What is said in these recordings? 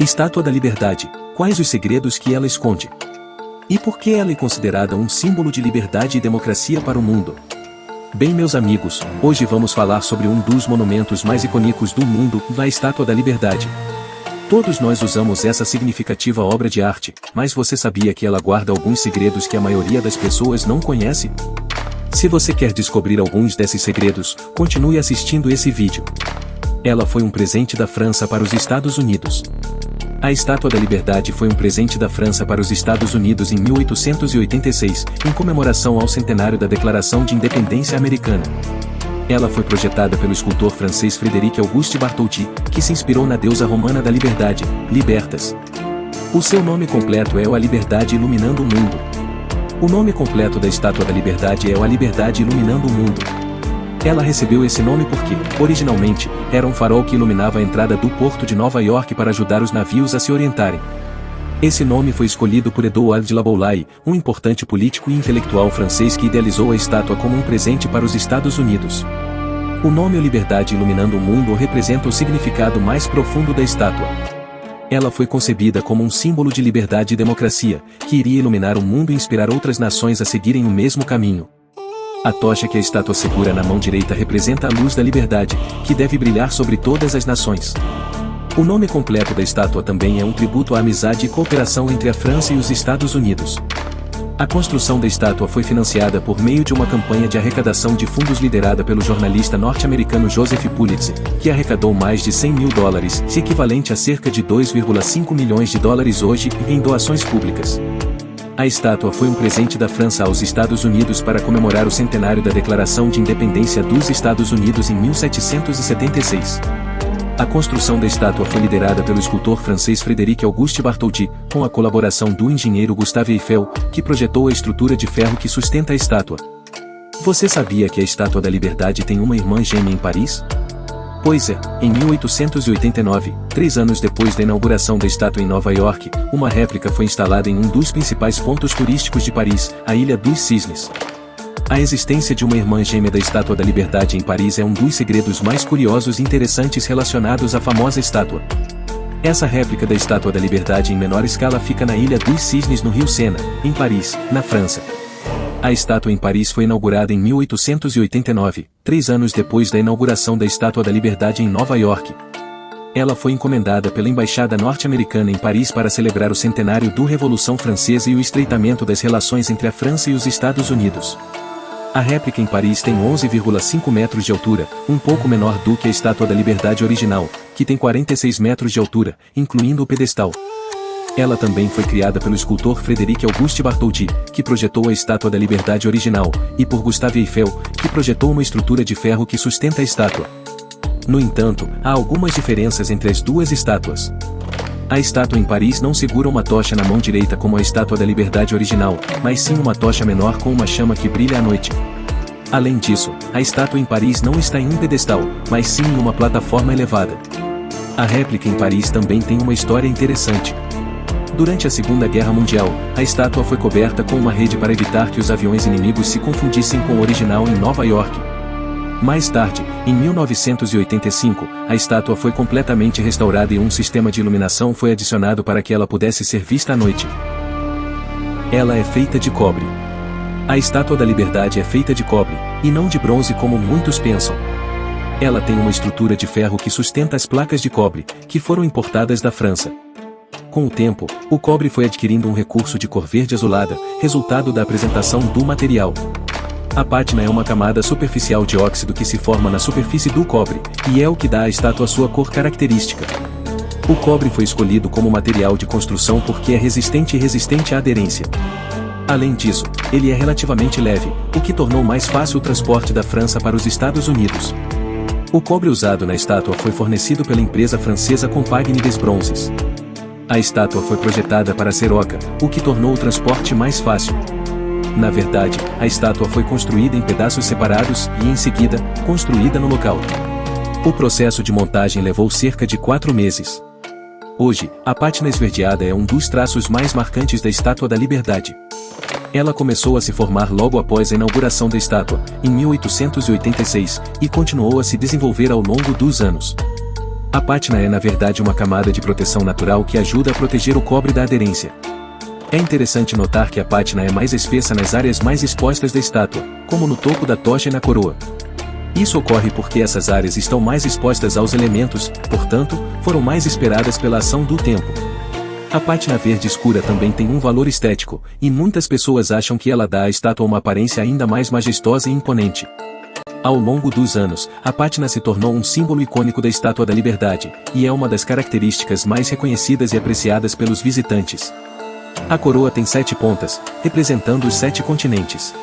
Estátua da Liberdade. Quais os segredos que ela esconde? E por que ela é considerada um símbolo de liberdade e democracia para o mundo? Bem, meus amigos, hoje vamos falar sobre um dos monumentos mais icônicos do mundo, a Estátua da Liberdade. Todos nós usamos essa significativa obra de arte, mas você sabia que ela guarda alguns segredos que a maioria das pessoas não conhece? Se você quer descobrir alguns desses segredos, continue assistindo esse vídeo. Ela foi um presente da França para os Estados Unidos. A Estátua da Liberdade foi um presente da França para os Estados Unidos em 1886, em comemoração ao centenário da Declaração de Independência Americana. Ela foi projetada pelo escultor francês Frédéric Auguste Bartholdi, que se inspirou na deusa romana da liberdade, Libertas. O seu nome completo é A Liberdade Iluminando o Mundo. O nome completo da Estátua da Liberdade é A Liberdade Iluminando o Mundo. Ela recebeu esse nome porque, originalmente, era um farol que iluminava a entrada do porto de Nova York para ajudar os navios a se orientarem. Esse nome foi escolhido por Edouard de La Boulaye, um importante político e intelectual francês que idealizou a estátua como um presente para os Estados Unidos. O nome A Liberdade Iluminando o Mundo representa o significado mais profundo da estátua. Ela foi concebida como um símbolo de liberdade e democracia, que iria iluminar o mundo e inspirar outras nações a seguirem o mesmo caminho. A tocha que a estátua segura na mão direita representa a luz da liberdade, que deve brilhar sobre todas as nações. O nome completo da estátua também é um tributo à amizade e cooperação entre a França e os Estados Unidos. A construção da estátua foi financiada por meio de uma campanha de arrecadação de fundos liderada pelo jornalista norte-americano Joseph Pulitzer, que arrecadou mais de $100 mil, equivalente a cerca de $2,5 milhões hoje, em doações públicas. A estátua foi um presente da França aos Estados Unidos para comemorar o centenário da Declaração de Independência dos Estados Unidos em 1776. A construção da estátua foi liderada pelo escultor francês Frédéric Auguste Bartholdi, com a colaboração do engenheiro Gustave Eiffel, que projetou a estrutura de ferro que sustenta a estátua. Você sabia que a Estátua da Liberdade tem uma irmã gêmea em Paris? Pois é, em 1889, 3 anos depois da inauguração da estátua em Nova York, uma réplica foi instalada em um dos principais pontos turísticos de Paris, a Ilha dos Cisnes. A existência de uma irmã gêmea da Estátua da Liberdade em Paris é um dos segredos mais curiosos e interessantes relacionados à famosa estátua. Essa réplica da Estátua da Liberdade em menor escala fica na Ilha dos Cisnes no rio Sena, em Paris, na França. A estátua em Paris foi inaugurada em 1889, 3 anos depois da inauguração da Estátua da Liberdade em Nova York. Ela foi encomendada pela Embaixada norte-americana em Paris para celebrar o centenário da Revolução Francesa e o estreitamento das relações entre a França e os Estados Unidos. A réplica em Paris tem 11,5 metros de altura, um pouco menor do que a Estátua da Liberdade original, que tem 46 metros de altura, incluindo o pedestal. Ela também foi criada pelo escultor Frédéric Auguste Bartholdi, que projetou a Estátua da Liberdade original, e por Gustave Eiffel, que projetou uma estrutura de ferro que sustenta a estátua. No entanto, há algumas diferenças entre as duas estátuas. A estátua em Paris não segura uma tocha na mão direita como a Estátua da Liberdade original, mas sim uma tocha menor com uma chama que brilha à noite. Além disso, a estátua em Paris não está em um pedestal, mas sim em uma plataforma elevada. A réplica em Paris também tem uma história interessante. Durante a Segunda Guerra Mundial, a estátua foi coberta com uma rede para evitar que os aviões inimigos se confundissem com o original em Nova York. Mais tarde, em 1985, a estátua foi completamente restaurada e um sistema de iluminação foi adicionado para que ela pudesse ser vista à noite. Ela é feita de cobre. A Estátua da Liberdade é feita de cobre, e não de bronze como muitos pensam. Ela tem uma estrutura de ferro que sustenta as placas de cobre, que foram importadas da França. Com o tempo, o cobre foi adquirindo um recurso de cor verde azulada, resultado da apresentação do material. A pátina é uma camada superficial de óxido que se forma na superfície do cobre, e é o que dá à estátua sua cor característica. O cobre foi escolhido como material de construção porque é resistente e resistente à aderência. Além disso, ele é relativamente leve, o que tornou mais fácil o transporte da França para os Estados Unidos. O cobre usado na estátua foi fornecido pela empresa francesa Compagnie des Bronzes. A estátua foi projetada para ser oca, o que tornou o transporte mais fácil. Na verdade, a estátua foi construída em pedaços separados e, em seguida, construída no local. O processo de montagem levou cerca de 4 meses. Hoje, a pátina esverdeada é um dos traços mais marcantes da Estátua da Liberdade. Ela começou a se formar logo após a inauguração da estátua, em 1886, e continuou a se desenvolver ao longo dos anos. A pátina é na verdade uma camada de proteção natural que ajuda a proteger o cobre da aderência. É interessante notar que a pátina é mais espessa nas áreas mais expostas da estátua, como no topo da tocha e na coroa. Isso ocorre porque essas áreas estão mais expostas aos elementos, portanto, foram mais esperadas pela ação do tempo. A pátina verde escura também tem um valor estético, e muitas pessoas acham que ela dá à estátua uma aparência ainda mais majestosa e imponente. Ao longo dos anos, a pátina se tornou um símbolo icônico da Estátua da Liberdade, e é uma das características mais reconhecidas e apreciadas pelos visitantes. A coroa tem 7 pontas, representando os 7 continentes.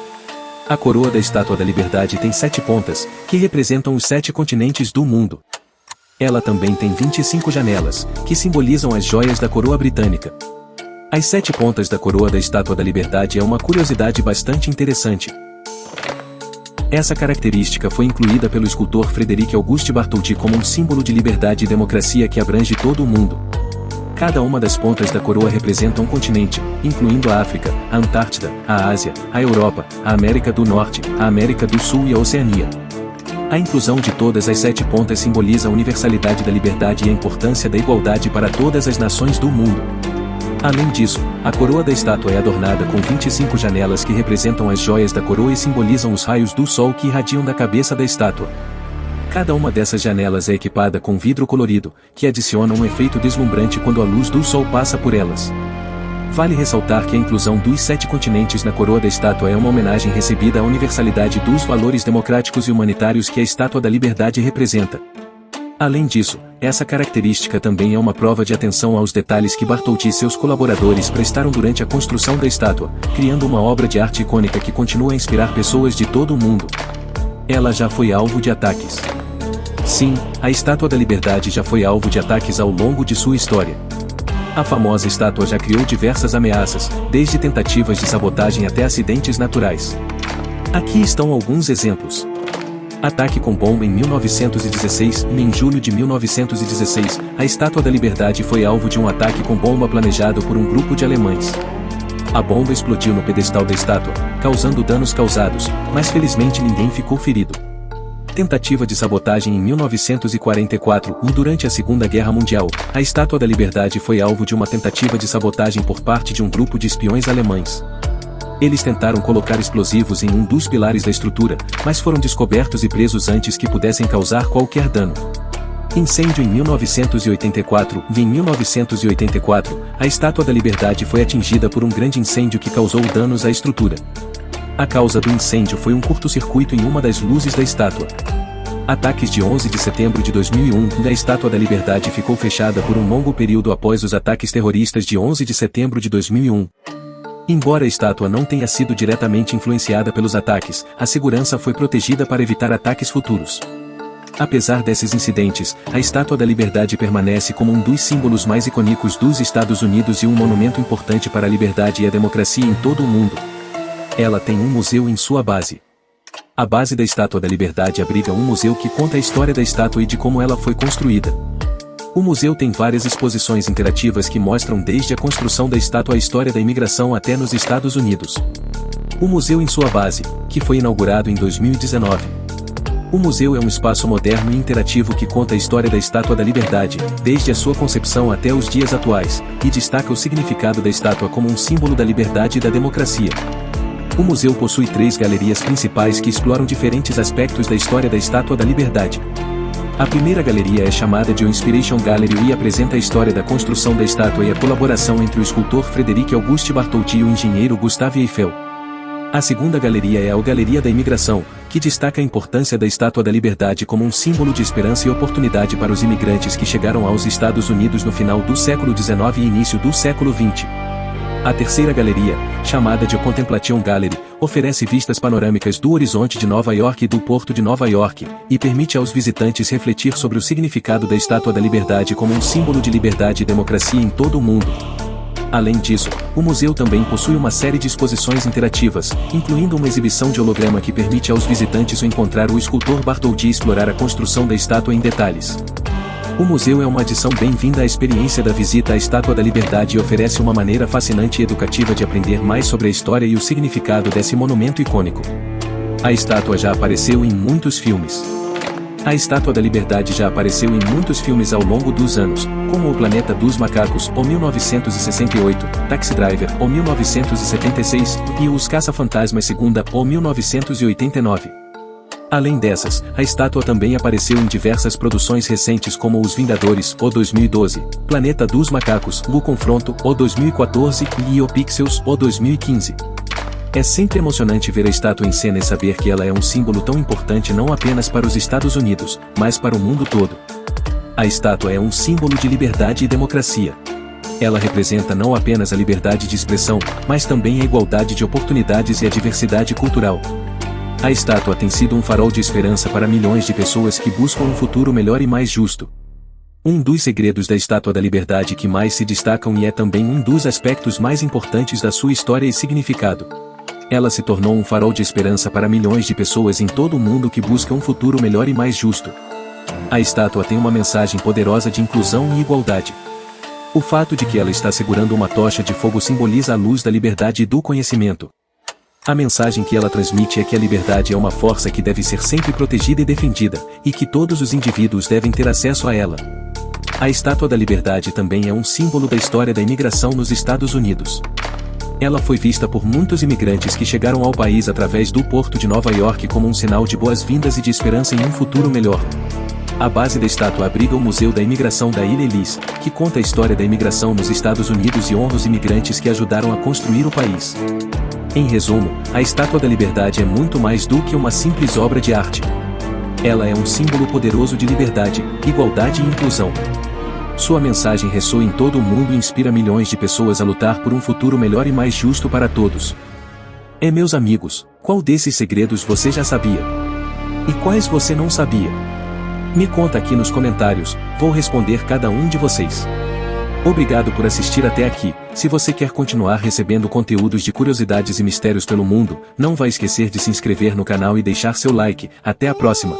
A coroa da Estátua da Liberdade tem 7 pontas, que representam os 7 continentes do mundo. Ela também tem 25 janelas, que simbolizam as joias da coroa britânica. As 7 pontas da coroa da Estátua da Liberdade é uma curiosidade bastante interessante. Essa característica foi incluída pelo escultor Frederic Auguste Bartholdi como um símbolo de liberdade e democracia que abrange todo o mundo. Cada uma das pontas da coroa representa um continente, incluindo a África, a Antártida, a Ásia, a Europa, a América do Norte, a América do Sul e a Oceania. A inclusão de todas as 7 pontas simboliza a universalidade da liberdade e a importância da igualdade para todas as nações do mundo. Além disso, a coroa da estátua é adornada com 25 janelas que representam as joias da coroa e simbolizam os raios do sol que irradiam da cabeça da estátua. Cada uma dessas janelas é equipada com vidro colorido, que adiciona um efeito deslumbrante quando a luz do sol passa por elas. Vale ressaltar que a inclusão dos 7 continentes na coroa da estátua é uma homenagem recebida à universalidade dos valores democráticos e humanitários que a Estátua da Liberdade representa. Além disso, essa característica também é uma prova de atenção aos detalhes que Bartholdi e seus colaboradores prestaram durante a construção da estátua, criando uma obra de arte icônica que continua a inspirar pessoas de todo o mundo. Ela já foi alvo de ataques. Sim, a Estátua da Liberdade já foi alvo de ataques ao longo de sua história. A famosa estátua já criou diversas ameaças, desde tentativas de sabotagem até acidentes naturais. Aqui estão alguns exemplos. Ataque com bomba em 1916. Em julho de 1916, a Estátua da Liberdade foi alvo de um ataque com bomba planejado por um grupo de alemães. A bomba explodiu no pedestal da estátua, causando danos mas felizmente ninguém ficou ferido. Tentativa de sabotagem em 1944. Durante a Segunda Guerra Mundial, a Estátua da Liberdade foi alvo de uma tentativa de sabotagem por parte de um grupo de espiões alemães. Eles tentaram colocar explosivos em um dos pilares da estrutura, mas foram descobertos e presos antes que pudessem causar qualquer dano. Incêndio em 1984. Em 1984, a Estátua da Liberdade foi atingida por um grande incêndio que causou danos à estrutura. A causa do incêndio foi um curto-circuito em uma das luzes da estátua. Ataques de 11 de setembro de 2001. A Estátua da Liberdade ficou fechada por um longo período após os ataques terroristas de 11 de setembro de 2001. Embora a estátua não tenha sido diretamente influenciada pelos ataques, a segurança foi protegida para evitar ataques futuros. Apesar desses incidentes, a Estátua da Liberdade permanece como um dos símbolos mais icônicos dos Estados Unidos e um monumento importante para a liberdade e a democracia em todo o mundo. Ela tem um museu em sua base. A base da Estátua da Liberdade abriga um museu que conta a história da estátua e de como ela foi construída. O museu tem várias exposições interativas que mostram desde a construção da estátua a história da imigração até nos Estados Unidos. O museu em sua base, que foi inaugurado em 2019. O museu é um espaço moderno e interativo que conta a história da Estátua da Liberdade, desde a sua concepção até os dias atuais, e destaca o significado da estátua como um símbolo da liberdade e da democracia. O museu possui 3 galerias principais que exploram diferentes aspectos da história da Estátua da Liberdade. A primeira galeria é chamada de Inspiration Gallery e apresenta a história da construção da estátua e a colaboração entre o escultor Frederic Auguste Bartholdi e o engenheiro Gustave Eiffel. A segunda galeria é a Galeria da Imigração, que destaca a importância da Estátua da Liberdade como um símbolo de esperança e oportunidade para os imigrantes que chegaram aos Estados Unidos no final do século XIX e início do século XX. A terceira galeria, chamada de Contemplation Gallery, oferece vistas panorâmicas do horizonte de Nova York e do Porto de Nova York, e permite aos visitantes refletir sobre o significado da Estátua da Liberdade como um símbolo de liberdade e democracia em todo o mundo. Além disso, o museu também possui uma série de exposições interativas, incluindo uma exibição de holograma que permite aos visitantes encontrar o escultor Bartholdi e explorar a construção da estátua em detalhes. O museu é uma adição bem-vinda à experiência da visita à Estátua da Liberdade e oferece uma maneira fascinante e educativa de aprender mais sobre a história e o significado desse monumento icônico. A estátua já apareceu em muitos filmes. A Estátua da Liberdade já apareceu em muitos filmes ao longo dos anos, como O Planeta dos Macacos, ou 1968, Taxi Driver, ou 1976, e Os Caça-Fantasmas Segunda, ou 1989. Além dessas, a estátua também apareceu em diversas produções recentes como Os Vingadores, ou 2012, Planeta dos Macacos, O Confronto, ou 2014, e O Pixels, ou 2015. É sempre emocionante ver a estátua em cena e saber que ela é um símbolo tão importante não apenas para os Estados Unidos, mas para o mundo todo. A estátua é um símbolo de liberdade e democracia. Ela representa não apenas a liberdade de expressão, mas também a igualdade de oportunidades e a diversidade cultural. A estátua tem sido um farol de esperança para milhões de pessoas que buscam um futuro melhor e mais justo. Um dos segredos da Estátua da Liberdade que mais se destacam e é também um dos aspectos mais importantes da sua história e significado. Ela se tornou um farol de esperança para milhões de pessoas em todo o mundo que buscam um futuro melhor e mais justo. A estátua tem uma mensagem poderosa de inclusão e igualdade. O fato de que ela está segurando uma tocha de fogo simboliza a luz da liberdade e do conhecimento. A mensagem que ela transmite é que a liberdade é uma força que deve ser sempre protegida e defendida, e que todos os indivíduos devem ter acesso a ela. A Estátua da Liberdade também é um símbolo da história da imigração nos Estados Unidos. Ela foi vista por muitos imigrantes que chegaram ao país através do Porto de Nova York como um sinal de boas-vindas e de esperança em um futuro melhor. A base da estátua abriga o Museu da Imigração da Ilha Ellis, que conta a história da imigração nos Estados Unidos e honra os imigrantes que ajudaram a construir o país. Em resumo, a Estátua da Liberdade é muito mais do que uma simples obra de arte. Ela é um símbolo poderoso de liberdade, igualdade e inclusão. Sua mensagem ressoa em todo o mundo e inspira milhões de pessoas a lutar por um futuro melhor e mais justo para todos. Meus amigos, qual desses segredos você já sabia? E quais você não sabia? Me conta aqui nos comentários, vou responder cada um de vocês. Obrigado por assistir até aqui. Se você quer continuar recebendo conteúdos de curiosidades e mistérios pelo mundo, não vai esquecer de se inscrever no canal e deixar seu like. Até a próxima!